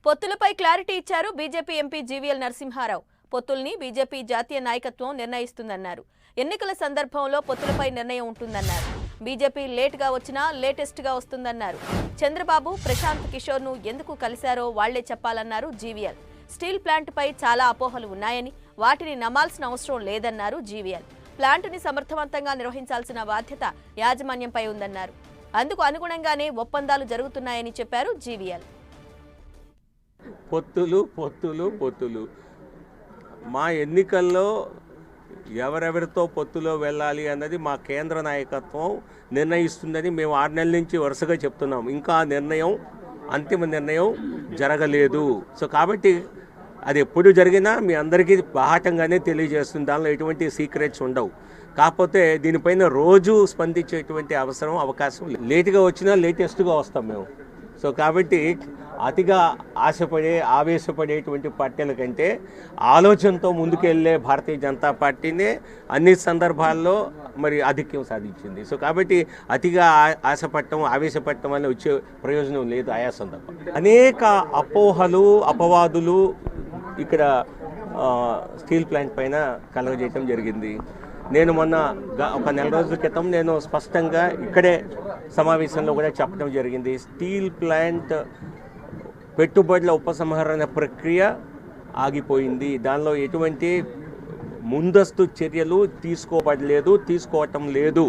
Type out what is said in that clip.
పొత్తులపై clarity ఇచ్చారు BJP MP GVL Narasimha Rao. పొత్తుల్ని BJP జాతీయ నాయకత్వం నిర్ణయిస్తుందన్నారు. ఎన్నికల సందర్భంలో పొత్తులపై నిర్ణయం ఉంటుందన్నారు. బీజేపీ లేట్గా వచ్చినా లేటెస్ట్గా వస్తుందన్నారు. చంద్రబాబు ప్రశాంత్ కిషోర్ను ఎందుకు కలిశారో వాళ్లే చెప్పాలన్నారు జీవీఎల్. స్టీల్ ప్లాంట్పై చాలా అపోహలు ఉన్నాయని, వాటిని నమ్మాల్సిన అవసరం లేదన్నారు జీవీఎల్. ప్లాంటుని సమర్థవంతంగా నిర్వహించాల్సిన బాధ్యత యాజమాన్యంపై ఉందన్నారు. అందుకు అనుగుణంగానే ఒప్పందాలు జరుగుతున్నాయని చెప్పారు జీవీఎల్. పొత్తులు పొత్తులు పొత్తులు మా ఎన్నికల్లో ఎవరెవరితో పొత్తులో వెళ్ళాలి అన్నది మా కేంద్ర నాయకత్వం నిర్ణయిస్తుందని మేము 6 నెలల నుంచి వరుసగా చెప్తున్నాం. ఇంకా ఆ నిర్ణయం, అంతిమ నిర్ణయం జరగలేదు. సో కాబట్టి అది ఎప్పుడు జరిగినా మీ అందరికీ బాహటంగానే తెలియజేస్తుంది. దానిలో ఎటువంటి సీక్రెట్స్ ఉండవు. కాకపోతే దీనిపైన రోజు స్పందించేటువంటి అవకాశం లేటుగా వచ్చినా లేటెస్ట్గా వస్తాం మేము. సో కాబట్టి అతిగా ఆవేశపడేటువంటి పార్టీల కంటే ఆలోచనతో ముందుకెళ్లే భారతీయ జనతా పార్టీనే అన్ని సందర్భాల్లో మరి ఆధిక్యం సాధించింది. సో కాబట్టి అతిగా ఆవేశపడటం వల్ల వచ్చే ప్రయోజనం లేదు. ఆయా సందర్భం అనేక అపోహలు, అపవాదులు ఇక్కడ స్టీల్ ప్లాంట్ పైన కలగజేయటం జరిగింది. నేను మొన్న ఒక నెల రోజుల క్రితం నేను స్పష్టంగా ఇక్కడే సమావేశంలో కూడా చెప్పడం జరిగింది. స్టీల్ ప్లాంట్ పెట్టుబడుల ఉపసంహరణ ప్రక్రియ ఆగిపోయింది. దానిలో ఎటువంటి ముందస్తు చర్యలు తీసుకోవటం లేదు.